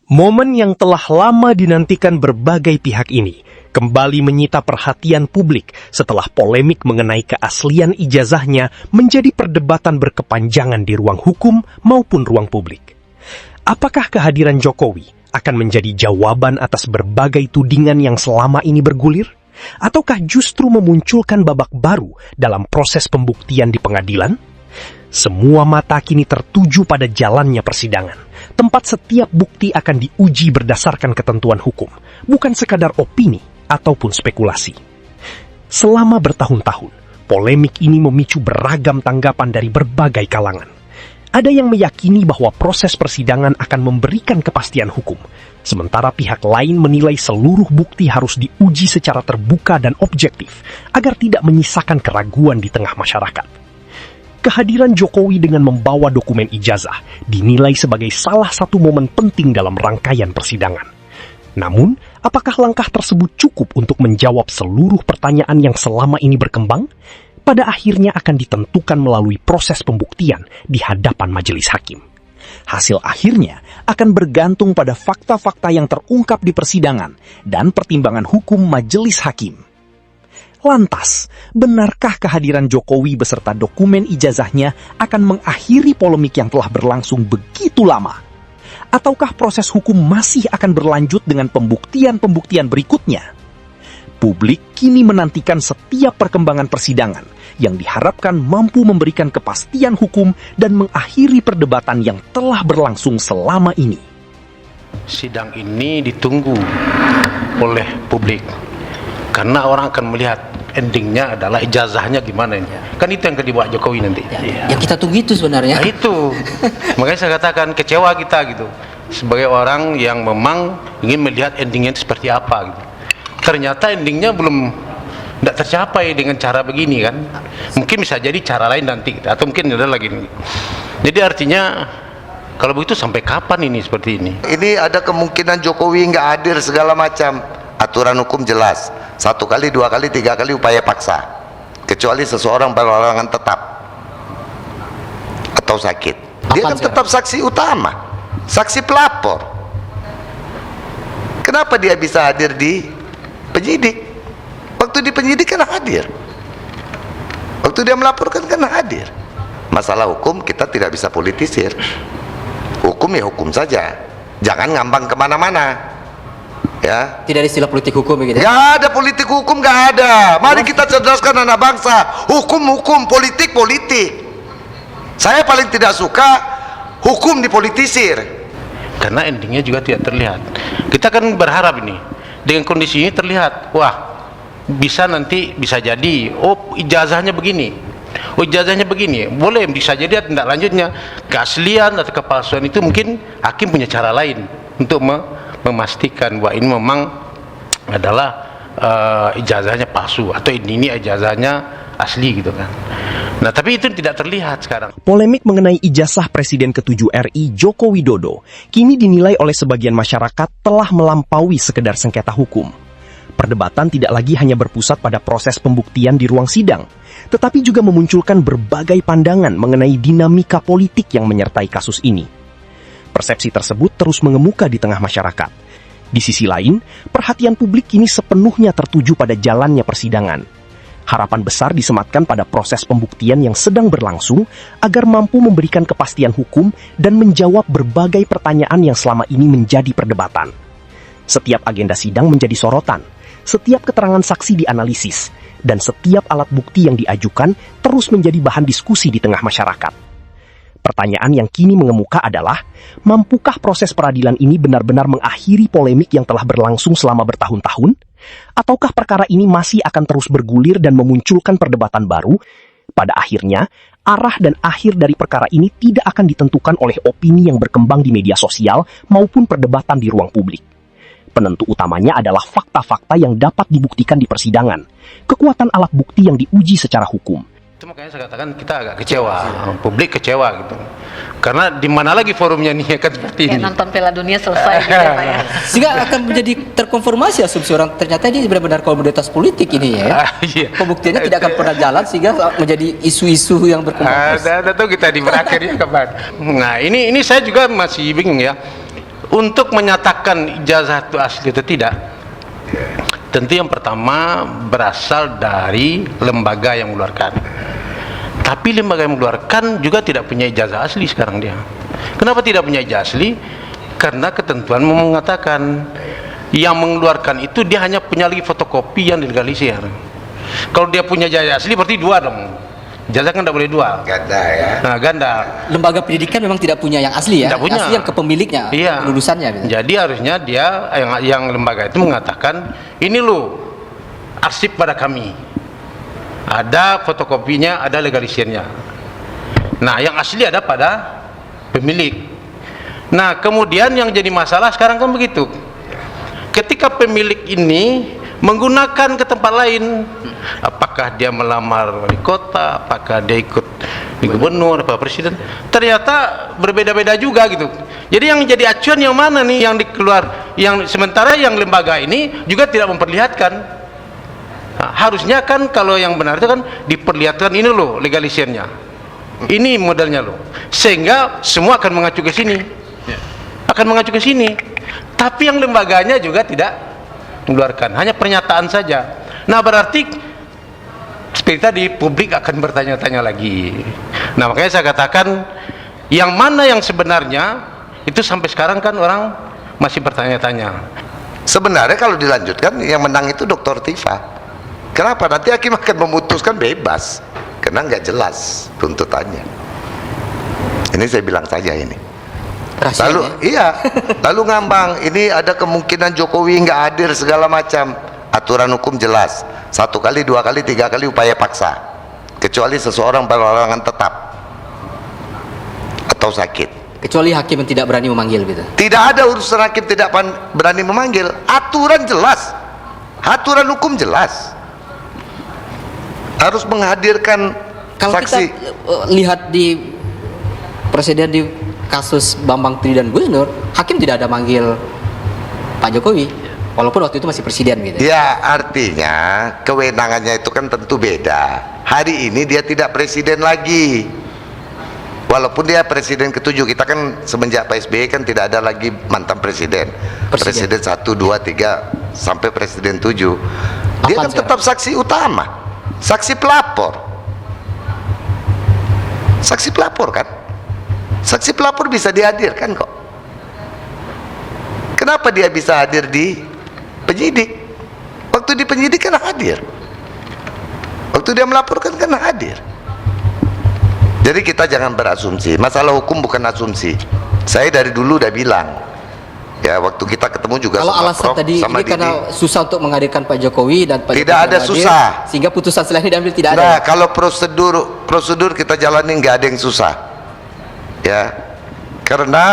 Momen yang telah lama dinantikan berbagai pihak ini kembali menyita perhatian publik setelah polemik mengenai keaslian ijazahnya menjadi perdebatan berkepanjangan di ruang hukum maupun ruang publik. Apakah kehadiran Jokowi akan menjadi jawaban atas berbagai tudingan yang selama ini bergulir? Ataukah justru memunculkan babak baru dalam proses pembuktian di pengadilan? Semua mata kini tertuju pada jalannya persidangan, tempat setiap bukti akan diuji berdasarkan ketentuan hukum, bukan sekadar opini ataupun spekulasi. Selama bertahun-tahun, polemik ini memicu beragam tanggapan dari berbagai kalangan. Ada yang meyakini bahwa proses persidangan akan memberikan kepastian hukum, sementara pihak lain menilai seluruh bukti harus diuji secara terbuka dan objektif, agar tidak menyisakan keraguan di tengah masyarakat. Kehadiran Jokowi dengan membawa dokumen ijazah dinilai sebagai salah satu momen penting dalam rangkaian persidangan. Namun, apakah langkah tersebut cukup untuk menjawab seluruh pertanyaan yang selama ini berkembang? Pada akhirnya akan ditentukan melalui proses pembuktian di hadapan majelis hakim. Hasil akhirnya akan bergantung pada fakta-fakta yang terungkap di persidangan dan pertimbangan hukum majelis hakim. Lantas, benarkah kehadiran Jokowi beserta dokumen ijazahnya akan mengakhiri polemik yang telah berlangsung begitu lama? Ataukah proses hukum masih akan berlanjut dengan pembuktian-pembuktian berikutnya? Publik kini menantikan setiap perkembangan persidangan yang diharapkan mampu memberikan kepastian hukum dan mengakhiri perdebatan yang telah berlangsung selama ini. Sidang ini ditunggu oleh publik. Karena orang akan melihat endingnya adalah ijazahnya gimana ini. Kan itu yang akan dibawa Jokowi nanti. Yang kita tunggu itu sebenarnya. Nah itu. Makanya saya katakan kecewa kita gitu. Sebagai orang yang memang ingin melihat endingnya itu seperti apa gitu. Ternyata endingnya belum tidak tercapai dengan cara begini kan. Mungkin bisa jadi cara lain nanti. Atau mungkin ada lagi. Jadi artinya kalau begitu sampai kapan ini seperti ini? Ini ada kemungkinan Jokowi nggak hadir segala macam. Aturan hukum jelas. 1 kali, 2 kali, 3 kali upaya paksa. Kecuali seseorang berhalangan tetap atau sakit. Dia kan tetap saksi utama, saksi pelapor. Kenapa dia bisa hadir di penyidik? Waktu di penyidik kan hadir. Waktu dia melaporkan kan hadir. Masalah hukum kita tidak bisa politisir. Hukum ya hukum saja. Jangan ngambang kemana-mana. Ya. Tidak ada istilah politik hukum begitu. Gak ada politik hukum, gak ada. Mari kita cerdaskan anak bangsa. Hukum, politik. Saya paling tidak suka hukum dipolitisir. Karena endingnya juga tidak terlihat. Kita kan berharap ini dengan kondisi ini terlihat. Wah, bisa nanti bisa jadi. Oh, ijazahnya begini. Oh, ijazahnya begini. Boleh bisa jadi tindak lanjutnya keaslian atau kepalsuan itu mungkin hakim punya cara lain untuk memastikan bahwa ini memang adalah ijazahnya palsu atau ini ijazahnya asli gitu kan. Nah, tapi itu tidak terlihat sekarang. Polemik mengenai ijazah Presiden ke-7 RI Joko Widodo kini dinilai oleh sebagian masyarakat telah melampaui sekedar sengketa hukum. Perdebatan tidak lagi hanya berpusat pada proses pembuktian di ruang sidang, tetapi juga memunculkan berbagai pandangan mengenai dinamika politik yang menyertai kasus ini. Persepsi tersebut terus mengemuka di tengah masyarakat. Di sisi lain, perhatian publik kini sepenuhnya tertuju pada jalannya persidangan. Harapan besar disematkan pada proses pembuktian yang sedang berlangsung agar mampu memberikan kepastian hukum dan menjawab berbagai pertanyaan yang selama ini menjadi perdebatan. Setiap agenda sidang menjadi sorotan, setiap keterangan saksi dianalisis, dan setiap alat bukti yang diajukan terus menjadi bahan diskusi di tengah masyarakat. Pertanyaan yang kini mengemuka adalah, mampukah proses peradilan ini benar-benar mengakhiri polemik yang telah berlangsung selama bertahun-tahun? Ataukah perkara ini masih akan terus bergulir dan memunculkan perdebatan baru? Pada akhirnya, arah dan akhir dari perkara ini tidak akan ditentukan oleh opini yang berkembang di media sosial maupun perdebatan di ruang publik. Penentu utamanya adalah fakta-fakta yang dapat dibuktikan di persidangan, kekuatan alat bukti yang diuji secara hukum. Itu makanya saya katakan kita agak kecewa, publik kecewa gitu. Karena di mana lagi forumnya nih kan seperti ini. Nonton Piala Dunia selesai gitu ya Pak ya. Sehingga akan menjadi terkonfirmasi asumsi orang ternyata ini benar-benar komoditas politik ini ya. Iya. Pembuktiannya tidak akan pernah jalan sehingga menjadi isu-isu yang berkembang. Ada tuh kita di berakhirnya kapan. Nah ini saya juga masih bingung ya. Untuk menyatakan ijazah itu asli atau tidak, tentu yang pertama berasal dari lembaga yang mengeluarkan. Tapi lembaga yang mengeluarkan juga tidak punya ijazah asli sekarang dia. Kenapa tidak punya ijazah asli? Karena ketentuan mengatakan yang mengeluarkan itu dia hanya punya lagi fotokopi yang dilegalisir. Kalau dia punya ijazah asli berarti dua dong. Ijazah kan tidak boleh dua. Ganda ya. Nah, ganda. Lembaga pendidikan memang tidak punya yang asli ya. Tidak punya. Asli yang kepemiliknya, Iya. lulusannya gitu. Jadi harusnya dia yang lembaga itu mengatakan ini loh arsip pada kami. Ada fotokopinya, ada legalisirnya. Nah, yang asli ada pada pemilik. Nah, kemudian yang jadi masalah sekarang kan begitu. Ketika pemilik ini menggunakan ke tempat lain, apakah dia melamar wali kota, apakah dia ikut di gubernur, apa presiden, ternyata berbeda-beda juga gitu. Jadi yang jadi acuan yang mana nih yang dikeluar, yang sementara yang lembaga ini juga tidak memperlihatkan. Nah, harusnya kan kalau yang benar itu kan diperlihatkan ini loh legalisirnya, ini modelnya loh, sehingga semua akan mengacu ke sini, akan mengacu ke sini. Tapi yang lembaganya juga tidak mengeluarkan, hanya pernyataan saja. Nah, berarti seperti tadi publik akan bertanya-tanya lagi. Nah, makanya saya katakan yang mana yang sebenarnya itu sampai sekarang kan orang masih bertanya-tanya. Sebenarnya kalau dilanjutkan yang menang itu Dr. Tifa. Kenapa? Nanti hakim akan memutuskan bebas karena nggak jelas tuntutannya. Ini saya bilang saja ini. Rahasia Lalu ya? iya, lalu ngambang ini ada kemungkinan Jokowi nggak hadir segala macam. Aturan hukum jelas, 1 kali, 2 kali, 3 kali upaya paksa, kecuali seseorang berhalangan tetap atau sakit. Kecuali hakim yang tidak berani memanggil gitu. Tidak ada urusan hakim tidak berani memanggil. Aturan jelas, aturan hukum jelas, harus menghadirkan Kalau saksi. kita lihat di presiden di kasus Bambang Tri dan Gus Nur, hakim tidak ada manggil Pak Jokowi, walaupun waktu itu masih presiden gitu. Ya, artinya kewenangannya itu kan tentu beda. Hari ini dia tidak presiden lagi, walaupun dia presiden ke-7. Kita kan semenjak Pak SBY kan tidak ada lagi mantan presiden. Presiden 1, 2, 3 sampai presiden 7. Dia Apaan kan tetap saksi utama, saksi pelapor. Saksi pelapor kan, saksi pelapor bisa dihadirkan kok. Kenapa dia bisa hadir di penyidik? Waktu di penyidik kan hadir, waktu dia melaporkan kan hadir. Jadi kita jangan berasumsi. Masalah hukum bukan asumsi. Saya dari dulu udah bilang ya, waktu kita ketemu juga Kalau sama alasan Prof, tadi sama ini Didi. karena susah untuk menghadirkan Pak Jokowi dan Pak Tidak Jokowi ada hadir, susah. sehingga putusan setelah ini diambil tidak Nah, ada. kalau prosedur kita jalani nggak ada yang susah, ya, karena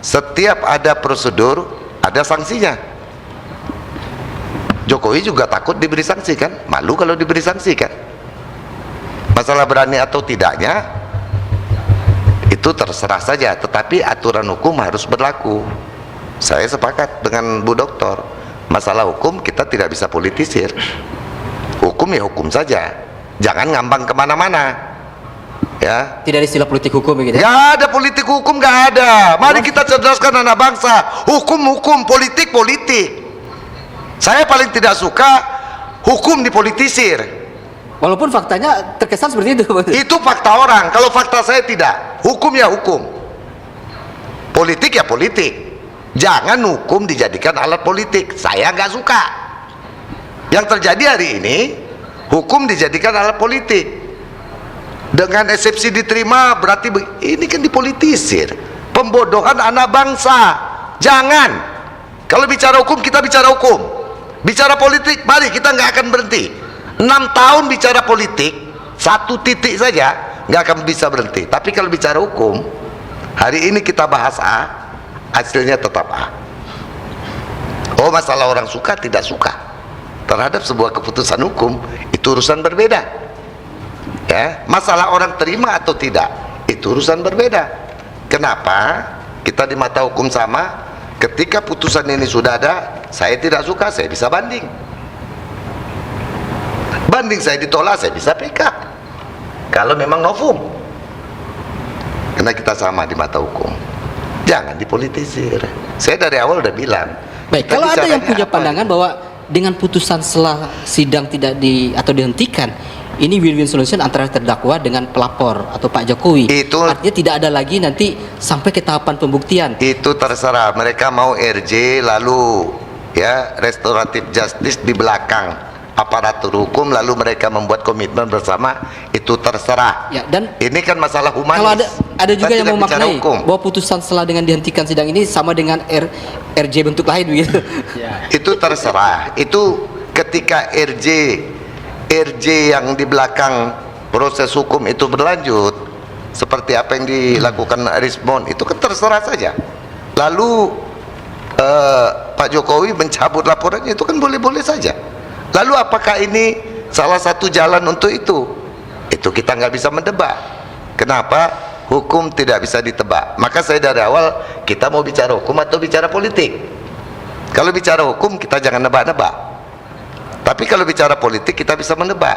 setiap ada prosedur ada sanksinya. Jokowi juga takut diberi sanksi kan, malu kalau diberi sanksi kan. Masalah berani atau tidaknya itu terserah saja, tetapi aturan hukum harus berlaku. Saya sepakat dengan Bu Doktor, masalah hukum kita tidak bisa politisir. Hukum ya hukum saja, jangan ngambang kemana-mana, ya. Tidak ada istilah politik hukum begitu. Nggak ada politik hukum, nggak ada. Mari kita cerdaskan anak bangsa. Hukum, politik. Saya paling tidak suka hukum dipolitisir. Walaupun faktanya terkesan seperti itu. Itu fakta orang. Kalau fakta saya tidak. Hukum ya hukum, politik ya politik. Jangan hukum dijadikan alat politik. Saya nggak suka. Yang terjadi hari ini, hukum dijadikan alat politik. Dengan eksepsi diterima berarti ini kan dipolitisir, pembodohan anak bangsa. Jangan. Kalau bicara hukum kita bicara hukum, bicara politik mari kita nggak akan berhenti. 6 tahun bicara politik, 1 titik saja nggak akan bisa berhenti. Tapi kalau bicara hukum, hari ini kita bahas A, hasilnya tetap A. Oh, masalah orang suka tidak suka terhadap sebuah keputusan hukum itu urusan berbeda. Ya, masalah orang terima atau tidak itu urusan berbeda. Kenapa? Kita di mata hukum sama. Ketika putusan ini sudah ada, saya tidak suka, saya bisa banding. Banding saya ditolak, saya bisa PK. Kalau memang novum, karena kita sama di mata hukum. Jangan dipolitisir. Saya dari awal udah bilang. Baik, kita kalau ada yang bicaranya punya apa? pandangan bahwa dengan putusan setelah sidang tidak dihentikan, ini win-win solution antara terdakwa dengan pelapor atau Pak Jokowi. Itu- artinya tidak ada lagi nanti sampai ke tahapan pembuktian. Itu terserah. Mereka mau RJ lalu ya restoratif justice di belakang aparatur hukum, lalu mereka membuat komitmen bersama, itu terserah. Ya, dan Ini kan masalah humanis. kalau ada juga Kita yang tidak bicara memaknai hukum. bahwa putusan setelah dengan dihentikan sidang ini sama dengan RJ bentuk lain begitu. Itu terserah. Itu ketika RJ yang di belakang proses hukum itu berlanjut seperti apa yang dilakukan Rismon, itu kan terserah saja. Lalu Pak Jokowi mencabut laporannya, itu kan boleh-boleh saja. Lalu apakah ini salah satu jalan untuk itu? Itu kita nggak bisa mendebak. Kenapa? Hukum tidak bisa ditebak. Maka saya dari awal, kita mau bicara hukum atau bicara politik? Kalau bicara hukum kita jangan nebak-nebak. Tapi kalau bicara politik kita bisa menebak.